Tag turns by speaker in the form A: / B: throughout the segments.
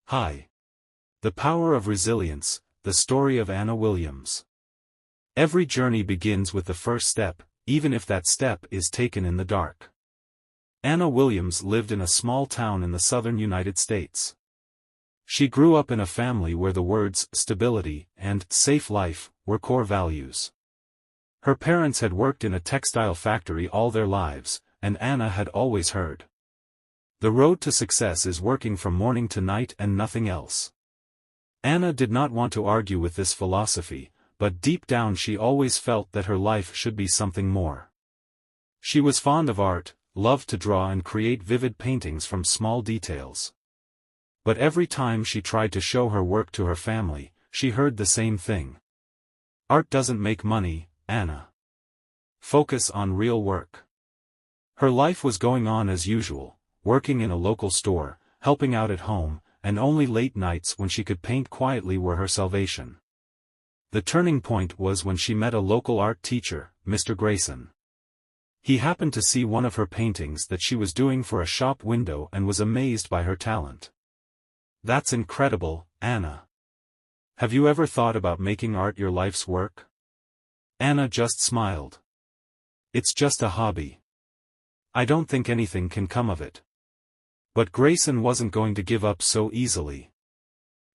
A: Hi. The Power of Resilience, the story of Anna Williams. Every journey begins with the first step, even if that step is taken in the dark. Anna Williams lived in a small town in the southern United States. She grew up in a family where the words stability and safe life were core values. Her parents had worked in a textile factory all their lives, and Anna had always heard, "The road to success is working from morning to night and nothing else." Anna did not want to argue with this philosophy, but deep down she always felt that her life should be something more. She was fond of art, loved to draw and create vivid paintings from small details. But every time she tried to show her work to her family, she heard the same thing. "Art doesn't make money, Anna. Focus on real work." Her life was going on as usual, working in a local store, helping out at home, and only late nights when she could paint quietly were her salvation. The turning point was when she met a local art teacher, Mr. Grayson. He happened to see one of her paintings that she was doing for a shop window and was amazed by her talent. "That's incredible, Anna. Have you ever thought about making art your life's work?" Anna just smiled. "It's just a hobby. I don't think anything can come of it." But Grayson wasn't going to give up so easily.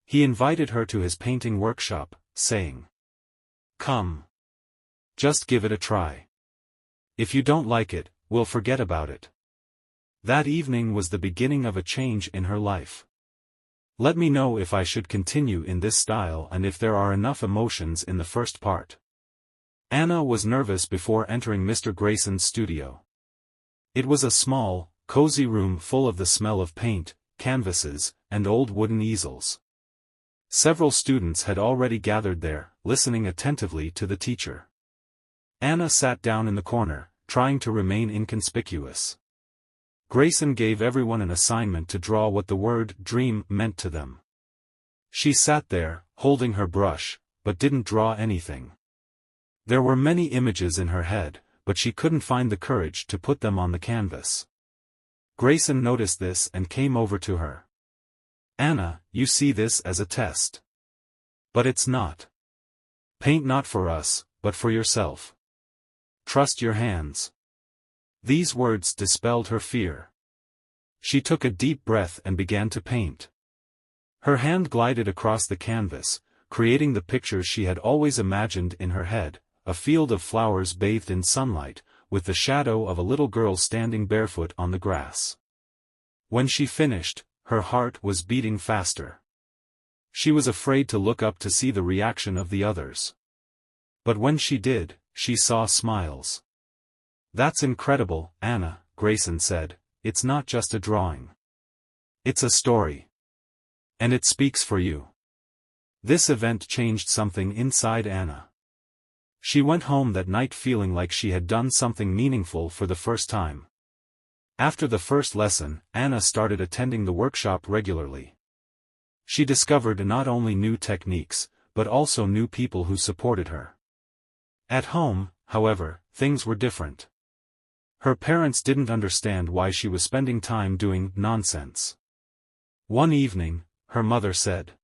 A: He invited her to his painting workshop, saying, "Come. Just give it a try. If you don't like it, we'll forget about it." That evening was the beginning of a change in her life. Let me know if I should continue in this style and if there are enough emotions in the first part. Anna was nervous before entering Mr. Grayson's studio. It was a small, cozy room full of the smell of paint, canvases, and old wooden easels. Several students had already gathered there, listening attentively to the teacher. Anna sat down in the corner, trying to remain inconspicuous. Grayson gave everyone an assignment to draw what the word dream meant to them. She sat there, holding her brush, but didn't draw anything. There were many images in her head, but she couldn't find the courage to put them on the canvas. Grayson noticed this and came over to her. "Anna, you see this as a test. But it's not. Paint not for us, but for yourself. Trust your hands." These words dispelled her fear. She took a deep breath and began to paint. Her hand glided across the canvas, creating the pictures she had always imagined in her head, a field of flowers bathed in sunlight, with the shadow of a little girl standing barefoot on the grass. When she finished, her heart was beating faster. She was afraid to look up to see the reaction of the others. But when she did, she saw smiles. "That's incredible, Anna," Grayson said. "It's not just a drawing. It's a story. And it speaks for you." This event changed something inside Anna. She went home that night feeling like she had done something meaningful for the first time. After the first lesson, Anna started attending the workshop regularly. She discovered not only new techniques, but also new people who supported her. At home, however, things were different. Her parents didn't understand why she was spending time doing nonsense. One evening, her mother said,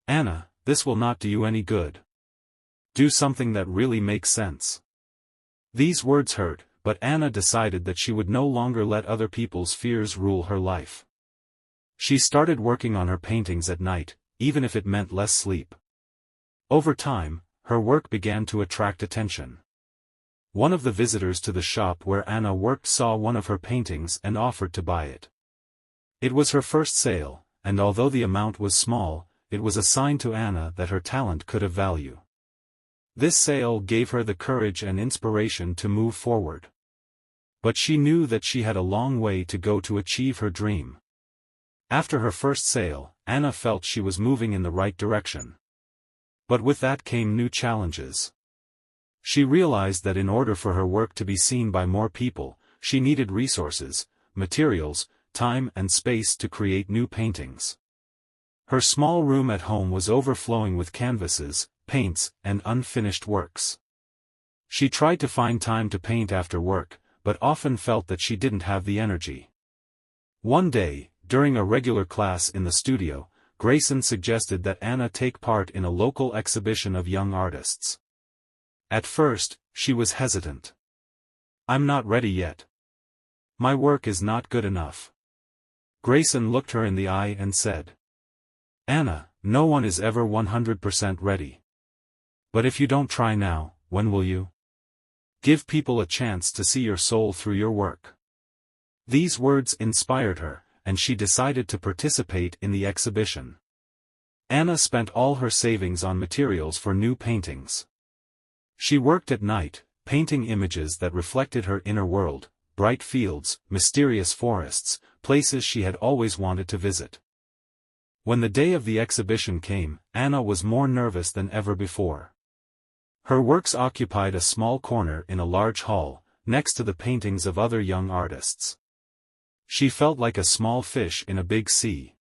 A: "Anna, this will not do you any good. Do something that really makes sense." These words hurt, but Anna decided that she would no longer let other people's fears rule her life. She started working on her paintings at night, even if it meant less sleep. Over time, her work began to attract attention. One of the visitors to the shop where Anna worked saw one of her paintings and offered to buy it. It was her first sale, and although the amount was small, it was a sign to Anna that her talent could have value. This sale gave her the courage and inspiration to move forward. But she knew that she had a long way to go to achieve her dream. After her first sale, Anna felt she was moving in the right direction. But with that came new challenges. She realized that in order for her work to be seen by more people, she needed resources, materials, time and space to create new paintings. Her small room at home was overflowing with canvases, paints, and unfinished works. She tried to find time to paint after work, but often felt that she didn't have the energy. One day, during a regular class in the studio, Grayson suggested that Anna take part in a local exhibition of young artists. At first, she was hesitant. "I'm not ready yet. My work is not good enough." Grayson looked her in the eye and said, "Anna, no one is ever 100% ready. But if you don't try now, when will you? Give people a chance to see your soul through your work." These words inspired her, and she decided to participate in the exhibition. Anna spent all her savings on materials for new paintings. She worked at night, painting images that reflected her inner world, bright fields, mysterious forests, places she had always wanted to visit. When the day of the exhibition came, Anna was more nervous than ever before. Her works occupied a small corner in a large hall, next to the paintings of other young artists. She felt like a small fish in a big sea.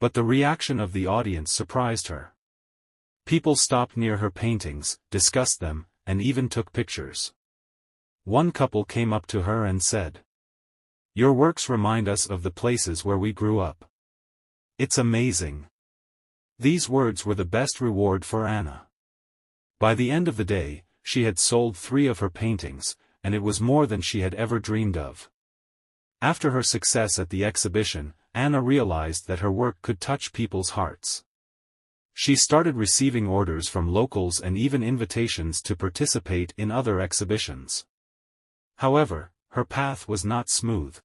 A: But the reaction of the audience surprised her. People stopped near her paintings, discussed them, and even took pictures. One couple came up to her and said, "Your works remind us of the places where we grew up. It's amazing." These words were the best reward for Anna. By the end of the day, she had sold 3 of her paintings, and it was more than she had ever dreamed of. After her success at the exhibition, Anna realized that her work could touch people's hearts. She started receiving orders from locals and even invitations to participate in other exhibitions. However, her path was not smooth.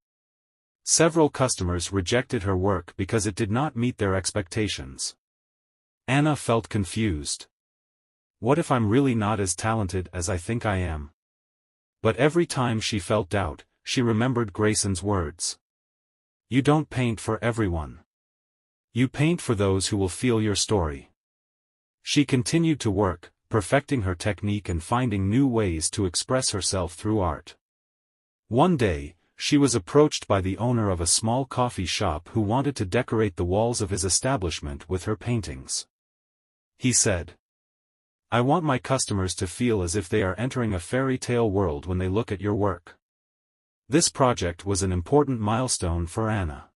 A: Several customers rejected her work because it did not meet their expectations. Anna felt confused. What if I'm really not as talented as I think I am? But every time she felt doubt, she remembered Grayson's words. "You don't paint for everyone. You paint for those who will feel your story." She continued to work, perfecting her technique and finding new ways to express herself through art. One day, she was approached by the owner of a small coffee shop who wanted to decorate the walls of his establishment with her paintings. He said, "I want my customers to feel as if they are entering a fairy tale world when they look at your work." This project was an important milestone for Anna.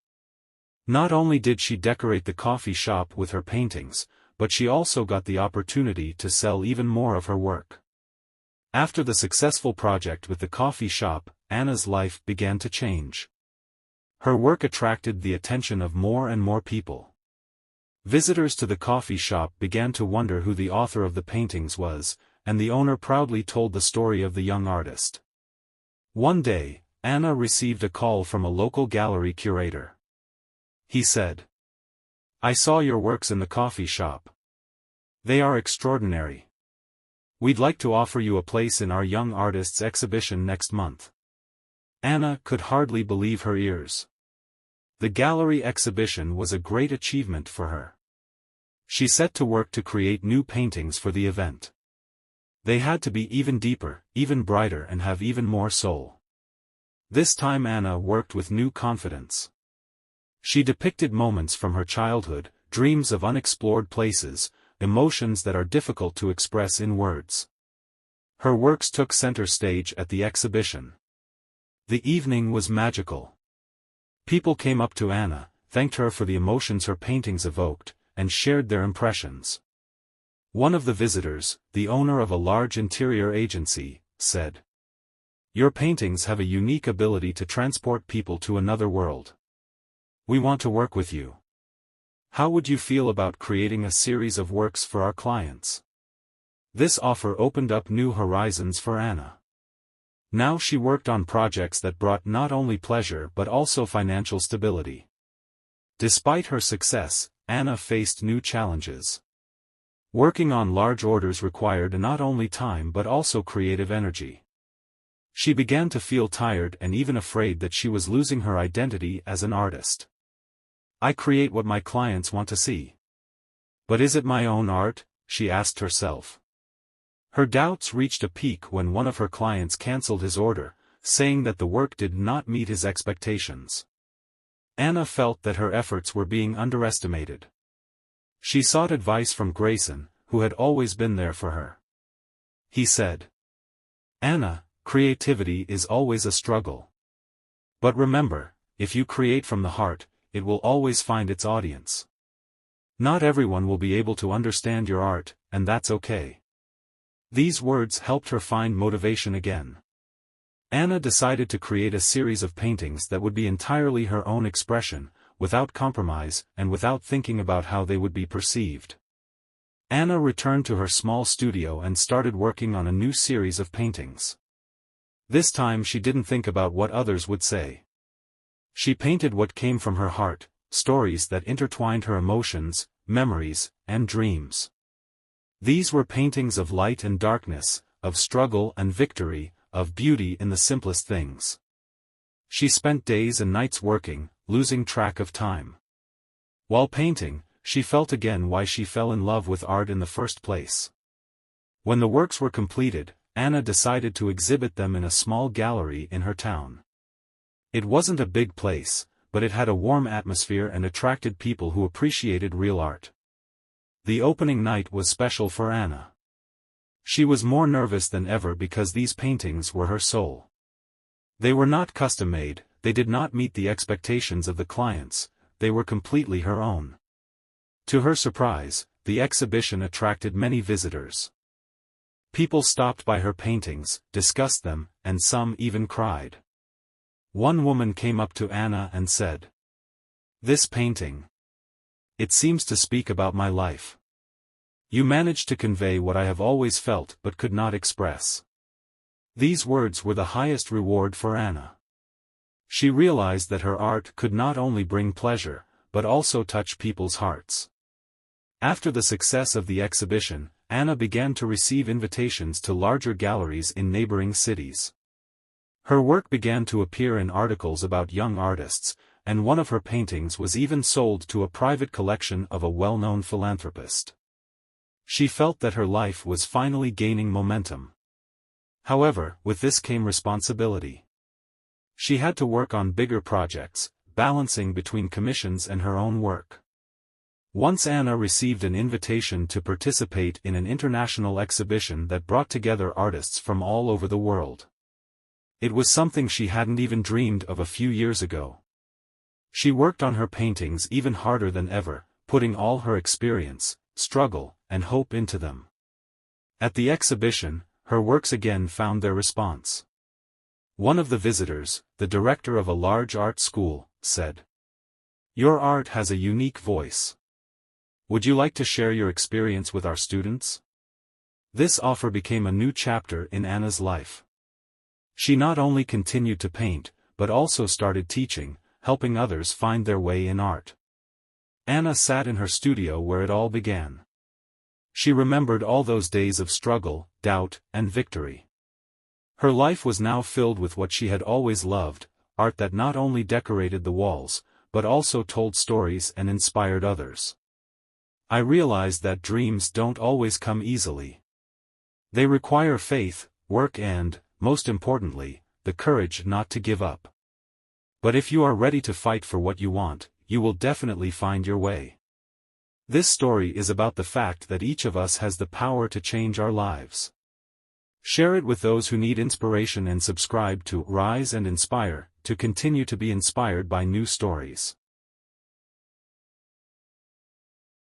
A: Not only did she decorate the coffee shop with her paintings, but she also got the opportunity to sell even more of her work. After the successful project with the coffee shop, Anna's life began to change. Her work attracted the attention of more and more people. Visitors to the coffee shop began to wonder who the author of the paintings was, and the owner proudly told the story of the young artist. One day, Anna received a call from a local gallery curator. He said, "I saw your works in the coffee shop. They are extraordinary. We'd like to offer you a place in our Young Artists exhibition next month." Anna could hardly believe her ears. The gallery exhibition was a great achievement for her. She set to work to create new paintings for the event. They had to be even deeper, even brighter, and have even more soul. This time Anna worked with new confidence. She depicted moments from her childhood, dreams of unexplored places, emotions that are difficult to express in words. Her works took center stage at the exhibition. The evening was magical. People came up to Anna, thanked her for the emotions her paintings evoked, and shared their impressions. One of the visitors, the owner of a large interior agency, said, "Your paintings have a unique ability to transport people to another world. We want to work with you. How would you feel about creating a series of works for our clients?" This offer opened up new horizons for Anna. Now she worked on projects that brought not only pleasure but also financial stability. Despite her success, Anna faced new challenges. Working on large orders required not only time but also creative energy. She began to feel tired and even afraid that she was losing her identity as an artist. "I create what my clients want to see. But is it my own art?" she asked herself. Her doubts reached a peak when one of her clients canceled his order, saying that the work did not meet his expectations. Anna felt that her efforts were being underestimated. She sought advice from Grayson, who had always been there for her. He said, "Anna, creativity is always a struggle. But remember, if you create from the heart, it will always find its audience." Not everyone will be able to understand your art, and that's okay. These words helped her find motivation again. Anna decided to create a series of paintings that would be entirely her own expression, without compromise, and without thinking about how they would be perceived. Anna returned to her small studio and started working on a new series of paintings. This time she didn't think about what others would say. She painted what came from her heart, stories that intertwined her emotions, memories, and dreams. These were paintings of light and darkness, of struggle and victory, of beauty in the simplest things. She spent days and nights working, losing track of time. While painting, she felt again why she fell in love with art in the first place. When the works were completed, Anna decided to exhibit them in a small gallery in her town. It wasn't a big place, but it had a warm atmosphere and attracted people who appreciated real art. The opening night was special for Anna. She was more nervous than ever because these paintings were her soul. They were not custom-made, they did not meet the expectations of the clients, they were completely her own. To her surprise, the exhibition attracted many visitors. People stopped by her paintings, discussed them, and some even cried. One woman came up to Anna and said, "This painting. It seems to speak about my life. You managed to convey what I have always felt but could not express." These words were the highest reward for Anna. She realized that her art could not only bring pleasure, but also touch people's hearts. After the success of the exhibition, Anna began to receive invitations to larger galleries in neighboring cities. Her work began to appear in articles about young artists, and one of her paintings was even sold to a private collection of a well-known philanthropist. She felt that her life was finally gaining momentum. However, with this came responsibility. She had to work on bigger projects, balancing between commissions and her own work. Once Anna received an invitation to participate in an international exhibition that brought together artists from all over the world. It was something she hadn't even dreamed of a few years ago. She worked on her paintings even harder than ever, putting all her experience, struggle, and hope into them. At the exhibition, her works again found their response. One of the visitors, the director of a large art school, said, "Your art has a unique voice. Would you like to share your experience with our students?" This offer became a new chapter in Anna's life. She not only continued to paint, but also started teaching, helping others find their way in art. Anna sat in her studio where it all began. She remembered all those days of struggle, doubt, and victory. Her life was now filled with what she had always loved, art that not only decorated the walls, but also told stories and inspired others. "I realized that dreams don't always come easily. They require faith, work and, most importantly, the courage not to give up. But if you are ready to fight for what you want, you will definitely find your way." This story is about the fact that each of us has the power to change our lives. Share it with those who need inspiration and subscribe to Rise and Inspire to continue to be inspired by new stories.